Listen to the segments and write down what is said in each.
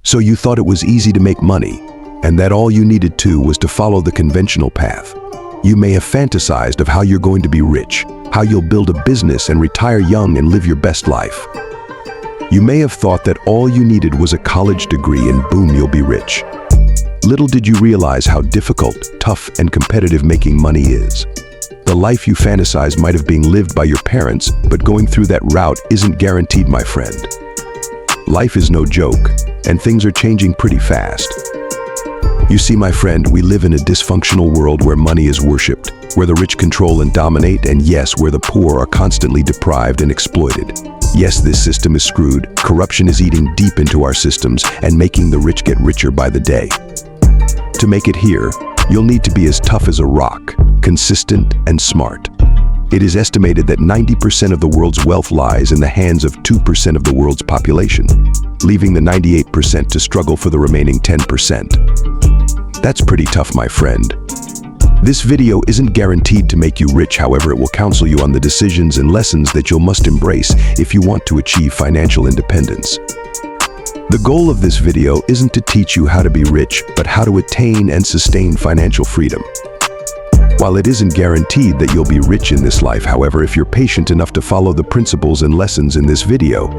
So you thought it was easy to make money, and that all you needed to was to follow the conventional path. You may have fantasized of how you're going to be rich, how you'll build a business and retire young and live your best life. You may have thought that all you needed was a college degree and boom, you'll be rich. Little did you realize how difficult, tough, and competitive making money is. The life you fantasize might have been lived by your parents, but going through that route isn't guaranteed, my friend. Life is no joke, and things are changing pretty fast. You see, my friend, we live in a dysfunctional world where money is worshipped, where the rich control and dominate, and yes, where the poor are constantly deprived and exploited. Yes, this system is screwed. Corruption is eating deep into our systems and making the rich get richer by the day. To make it here, you'll need to be as tough as a rock, consistent and smart. It is estimated that 90% of the world's wealth lies in the hands of 2% of the world's population, leaving the 98% to struggle for the remaining 10%. That's pretty tough, my friend. This video isn't guaranteed to make you rich, however, it will counsel you on the decisions and lessons that you must embrace if you want to achieve financial independence. The goal of this video isn't to teach you how to be rich, but how to attain and sustain financial freedom. While it isn't guaranteed that you'll be rich in this life, however, if you're patient enough to follow the principles and lessons in this video,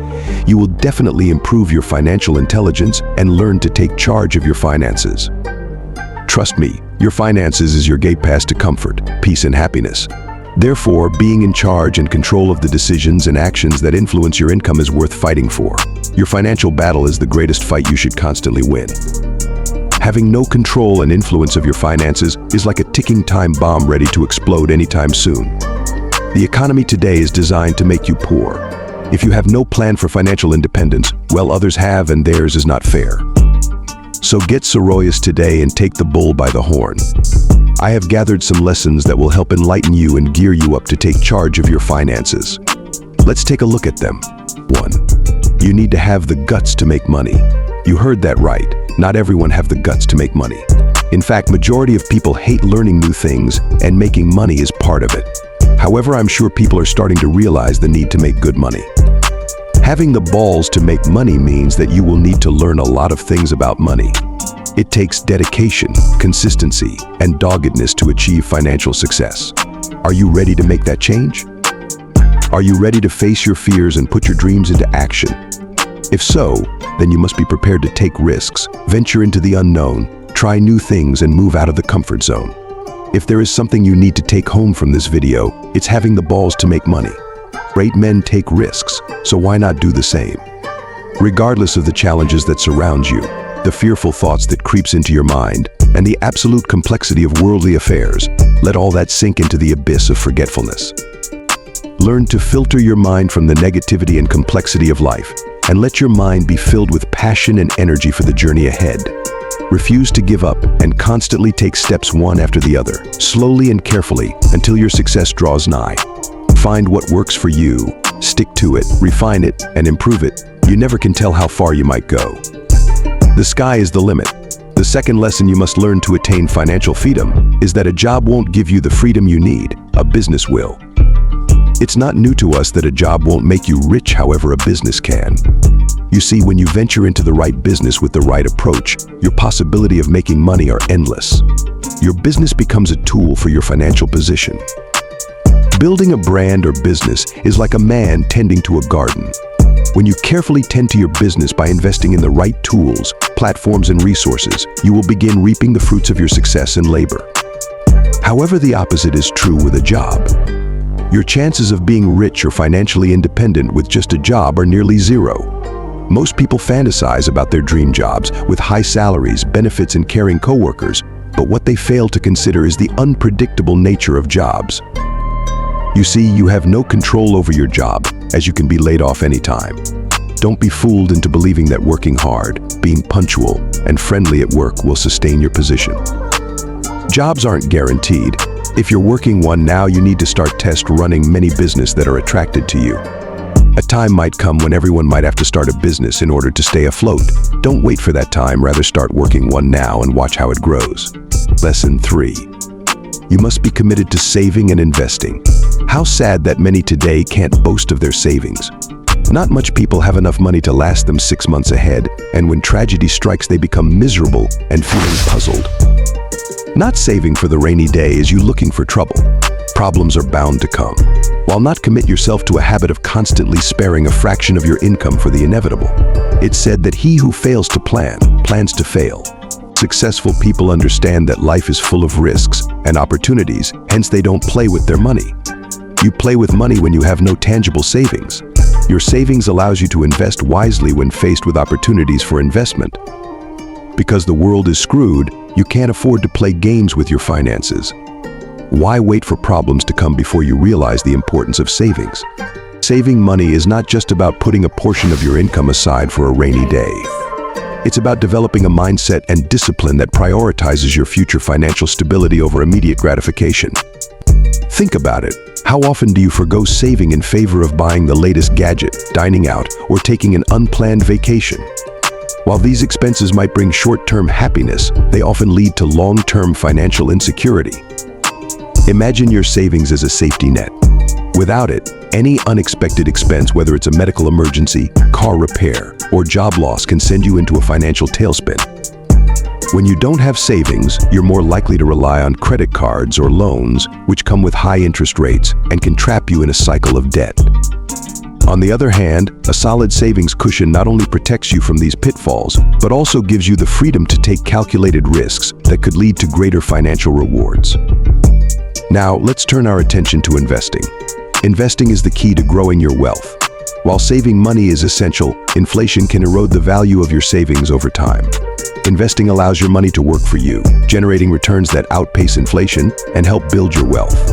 you will definitely improve your financial intelligence and learn to take charge of your finances. Trust me, your finances is your gate pass to comfort, peace, and happiness. Therefore, being in charge and control of the decisions and actions that influence your income is worth fighting for. Your financial battle is the greatest fight you should constantly win. Having no control and influence of your finances is like a ticking time bomb ready to explode anytime soon. The economy today is designed to make you poor. If you have no plan for financial independence, well, others have, and theirs is not fair. So get serious today and take the bull by the horn. I have gathered some lessons that will help enlighten you and gear you up to take charge of your finances. Let's take a look at them. 1. You need to have the guts to make money. You heard that right. Not everyone have the guts to make money. In fact, majority of people hate learning new things, and making money is part of it. However, I'm sure people are starting to realize the need to make good money. Having the balls to make money means that you will need to learn a lot of things about money. It takes dedication, consistency, and doggedness to achieve financial success. Are you ready to make that change? Are you ready to face your fears and put your dreams into action? If so, then you must be prepared to take risks, venture into the unknown, try new things, and move out of the comfort zone. If there is something you need to take home from this video, it's having the balls to make money. Great men take risks, so why not do the same? Regardless of the challenges that surround you, the fearful thoughts that creeps into your mind, and the absolute complexity of worldly affairs, let all that sink into the abyss of forgetfulness. Learn to filter your mind from the negativity and complexity of life, and let your mind be filled with passion and energy for the journey ahead. Refuse to give up and constantly take steps one after the other, slowly and carefully, until your success draws nigh. Find what works for you, stick to it, refine it, and improve it. You never can tell how far you might go. The sky is the limit. The second lesson you must learn to attain financial freedom is that a job won't give you the freedom you need, a business will. It's not new to us that a job won't make you rich, however, a business can. You see, when you venture into the right business with the right approach, your possibility of making money are endless. Your business becomes a tool for your financial position. Building a brand or business is like a man tending to a garden. When you carefully tend to your business by investing in the right tools, platforms, and resources, you will begin reaping the fruits of your success and labor. However, the opposite is true with a job. Your chances of being rich or financially independent with just a job are nearly zero. Most people fantasize about their dream jobs with high salaries, benefits, and caring coworkers, but what they fail to consider is the unpredictable nature of jobs. You see, you have no control over your job, as you can be laid off anytime. Don't be fooled into believing that working hard, being punctual, and friendly at work will sustain your position. Jobs aren't guaranteed. If you're working one now, you need to start test running many businesses that are attracted to you. A time might come when everyone might have to start a business in order to stay afloat. Don't wait for that time, rather start working one now and watch how it grows. Lesson 3. You must be committed to saving and investing. How sad that many today can't boast of their savings. Not much people have enough money to last them 6 months ahead, and when tragedy strikes, they become miserable and feeling puzzled. Not saving for the rainy day is you looking for trouble. Problems are bound to come. While not commit yourself to a habit of constantly sparing a fraction of your income for the inevitable. It's said that he who fails to plan, plans to fail. Successful people understand that life is full of risks and opportunities, hence they don't play with their money. You play with money when you have no tangible savings. Your savings allows you to invest wisely when faced with opportunities for investment. Because the world is screwed, you can't afford to play games with your finances. Why wait for problems to come before you realize the importance of savings? Saving money is not just about putting a portion of your income aside for a rainy day. It's about developing a mindset and discipline that prioritizes your future financial stability over immediate gratification. Think about it. How often do you forgo saving in favor of buying the latest gadget, dining out, or taking an unplanned vacation? While these expenses might bring short-term happiness, they often lead to long-term financial insecurity. Imagine your savings as a safety net. Without it, any unexpected expense, whether it's a medical emergency, car repair, or job loss, can send you into a financial tailspin. When you don't have savings, you're more likely to rely on credit cards or loans, which come with high interest rates and can trap you in a cycle of debt. On the other hand, a solid savings cushion not only protects you from these pitfalls, but also gives you the freedom to take calculated risks that could lead to greater financial rewards. Now, let's turn our attention to investing. Investing is the key to growing your wealth. While saving money is essential, inflation can erode the value of your savings over time. Investing allows your money to work for you, generating returns that outpace inflation and help build your wealth.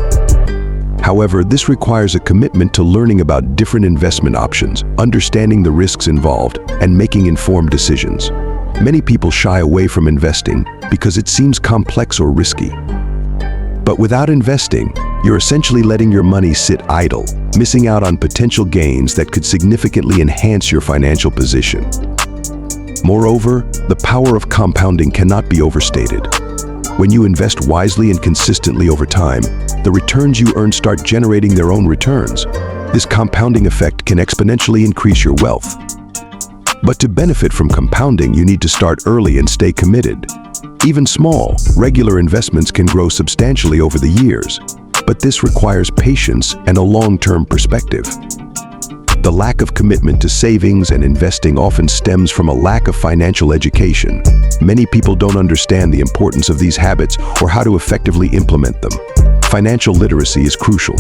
However, this requires a commitment to learning about different investment options, understanding the risks involved, and making informed decisions. Many people shy away from investing because it seems complex or risky. But without investing, you're essentially letting your money sit idle, missing out on potential gains that could significantly enhance your financial position. Moreover, the power of compounding cannot be overstated. When you invest wisely and consistently over time, the returns you earn start generating their own returns. This compounding effect can exponentially increase your wealth. But to benefit from compounding, you need to start early and stay committed. Even small, regular investments can grow substantially over the years, but this requires patience and a long-term perspective. The lack of commitment to savings and investing often stems from a lack of financial education. Many people don't understand the importance of these habits or how to effectively implement them. Financial literacy is crucial.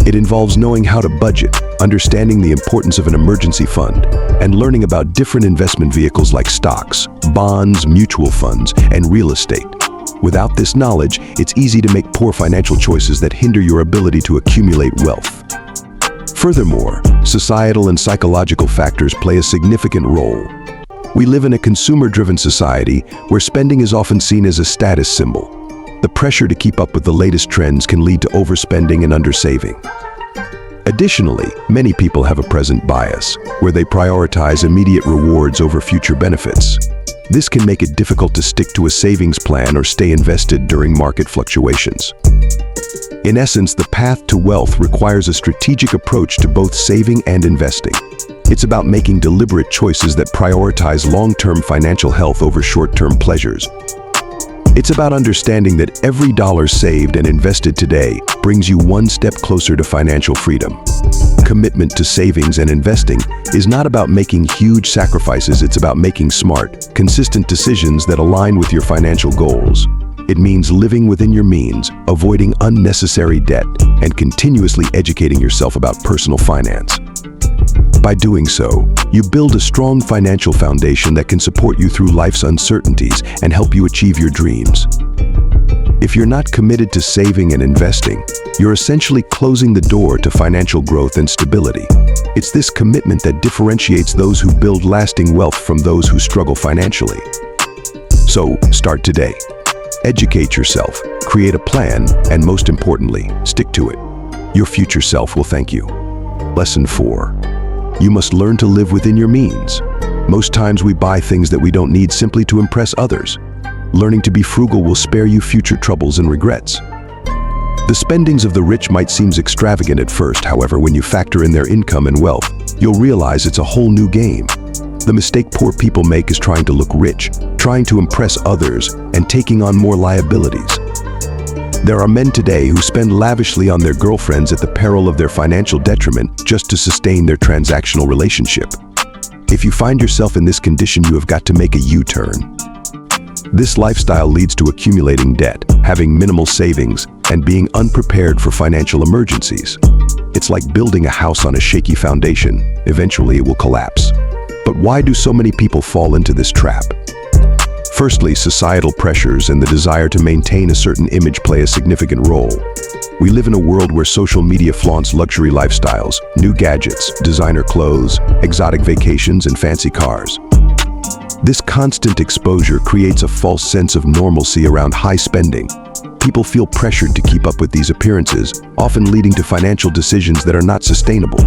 It involves knowing how to budget, understanding the importance of an emergency fund, and learning about different investment vehicles like stocks, bonds, mutual funds, and real estate. Without this knowledge, it's easy to make poor financial choices that hinder your ability to accumulate wealth. Furthermore, societal and psychological factors play a significant role. We live in a consumer-driven society where spending is often seen as a status symbol. The pressure to keep up with the latest trends can lead to overspending and undersaving. Additionally, many people have a present bias, where they prioritize immediate rewards over future benefits. This can make it difficult to stick to a savings plan or stay invested during market fluctuations. In essence, the path to wealth requires a strategic approach to both saving and investing. It's about making deliberate choices that prioritize long-term financial health over short-term pleasures. It's about understanding that every dollar saved and invested today brings you one step closer to financial freedom. Commitment to savings and investing is not about making huge sacrifices, it's about making smart, consistent decisions that align with your financial goals. It means living within your means, avoiding unnecessary debt, and continuously educating yourself about personal finance. By doing so, you build a strong financial foundation that can support you through life's uncertainties and help you achieve your dreams. If you're not committed to saving and investing, you're essentially closing the door to financial growth and stability. It's this commitment that differentiates those who build lasting wealth from those who struggle financially. So, start today. Educate yourself, create a plan, and most importantly, stick to it. Your future self will thank you. Lesson 4. You must learn to live within your means. Most times we buy things that we don't need simply to impress others. Learning to be frugal will spare you future troubles and regrets. The spendings of the rich might seem extravagant at first, however, when you factor in their income and wealth, you'll realize it's a whole new game. The mistake poor people make is trying to look rich, trying to impress others, and taking on more liabilities. There are men today who spend lavishly on their girlfriends at the peril of their financial detriment just to sustain their transactional relationship. If you find yourself in this condition, you have got to make a U-turn. This lifestyle leads to accumulating debt, having minimal savings, and being unprepared for financial emergencies. It's like building a house on a shaky foundation. Eventually, it will collapse. But why do so many people fall into this trap? Firstly, societal pressures and the desire to maintain a certain image play a significant role. We live in a world where social media flaunts luxury lifestyles, new gadgets, designer clothes, exotic vacations, and fancy cars. This constant exposure creates a false sense of normalcy around high spending. People feel pressured to keep up with these appearances, often leading to financial decisions that are not sustainable.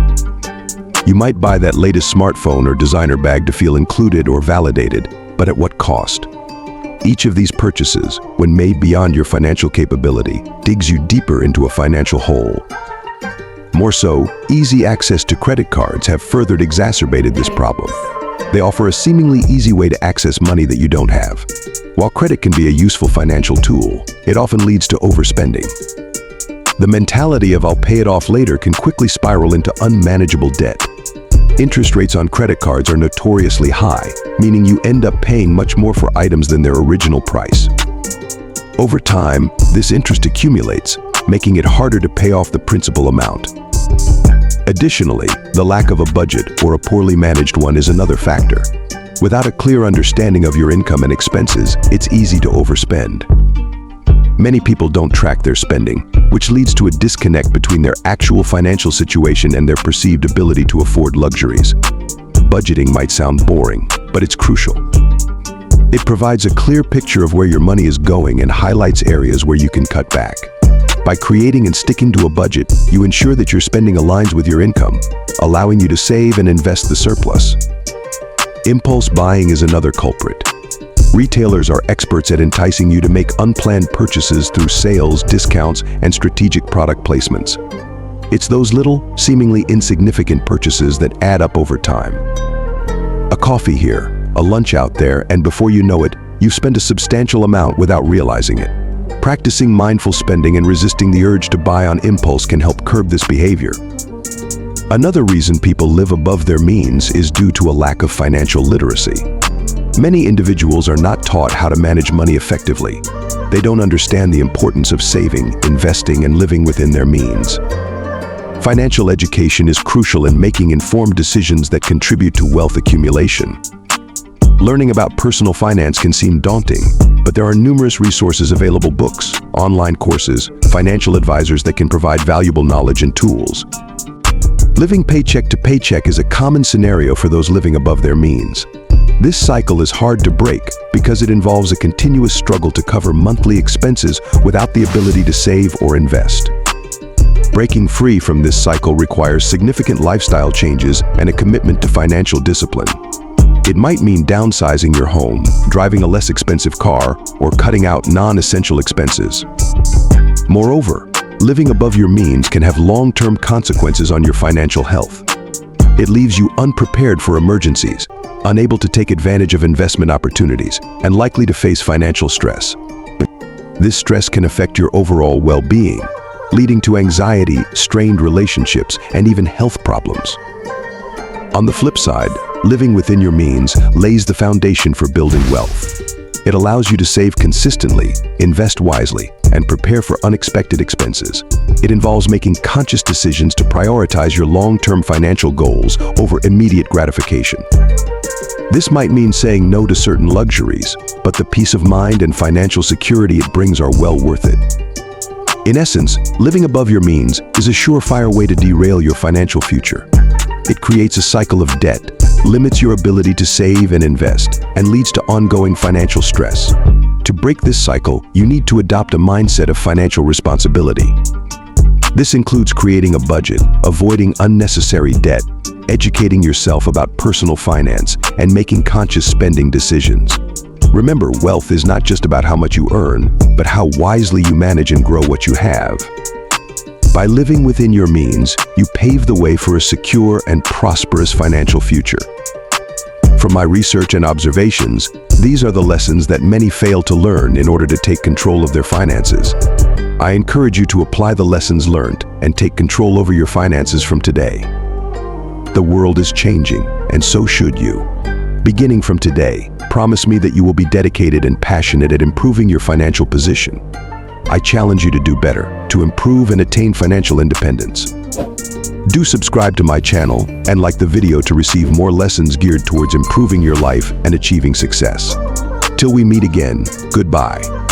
You might buy that latest smartphone or designer bag to feel included or validated, but at what cost? Each of these purchases, when made beyond your financial capability, digs you deeper into a financial hole. More so, easy access to credit cards have further exacerbated this problem. They offer a seemingly easy way to access money that you don't have. While credit can be a useful financial tool, it often leads to overspending. The mentality of "I'll pay it off later" can quickly spiral into unmanageable debt. Interest rates on credit cards are notoriously high, meaning you end up paying much more for items than their original price. Over time, this interest accumulates, making it harder to pay off the principal amount. Additionally, the lack of a budget or a poorly managed one is another factor. Without a clear understanding of your income and expenses, it's easy to overspend. Many people don't track their spending, which leads to a disconnect between their actual financial situation and their perceived ability to afford luxuries. Budgeting might sound boring, but it's crucial. It provides a clear picture of where your money is going and highlights areas where you can cut back. By creating and sticking to a budget, you ensure that your spending aligns with your income, allowing you to save and invest the surplus. Impulse buying is another culprit. Retailers are experts at enticing you to make unplanned purchases through sales, discounts, and strategic product placements. It's those little, seemingly insignificant purchases that add up over time. A coffee here, a lunch out there, and before you know it, you've spent a substantial amount without realizing it. Practicing mindful spending and resisting the urge to buy on impulse can help curb this behavior. Another reason people live above their means is due to a lack of financial literacy. Many individuals are not taught how to manage money effectively. They don't understand the importance of saving, investing, and living within their means. Financial education is crucial in making informed decisions that contribute to wealth accumulation. Learning about personal finance can seem daunting, but there are numerous resources available: books, online courses, financial advisors that can provide valuable knowledge and tools. Living paycheck to paycheck is a common scenario for those living above their means. This cycle is hard to break because it involves a continuous struggle to cover monthly expenses without the ability to save or invest. Breaking free from this cycle requires significant lifestyle changes and a commitment to financial discipline. It might mean downsizing your home, driving a less expensive car, or cutting out non-essential expenses. Moreover, living above your means can have long-term consequences on your financial health. It leaves you unprepared for emergencies, unable to take advantage of investment opportunities, and likely to face financial stress. This stress can affect your overall well-being, leading to anxiety, strained relationships, and even health problems. On the flip side, living within your means lays the foundation for building wealth. It allows you to save consistently, invest wisely, and prepare for unexpected expenses. It involves making conscious decisions to prioritize your long-term financial goals over immediate gratification. This might mean saying no to certain luxuries, but the peace of mind and financial security it brings are well worth it. In essence, living above your means is a surefire way to derail your financial future. It creates a cycle of debt, limits your ability to save and invest, and leads to ongoing financial stress. To break this cycle, you need to adopt a mindset of financial responsibility. This includes creating a budget, avoiding unnecessary debt, educating yourself about personal finance, and making conscious spending decisions. Remember, wealth is not just about how much you earn, but how wisely you manage and grow what you have. By living within your means, you pave the way for a secure and prosperous financial future. From my research and observations, these are the lessons that many fail to learn in order to take control of their finances. I encourage you to apply the lessons learned and take control over your finances from today. The world is changing, and so should you. Beginning from today, promise me that you will be dedicated and passionate at improving your financial position. I challenge you to do better, to improve and attain financial independence. Do subscribe to my channel and like the video to receive more lessons geared towards improving your life and achieving success. Till we meet again, goodbye.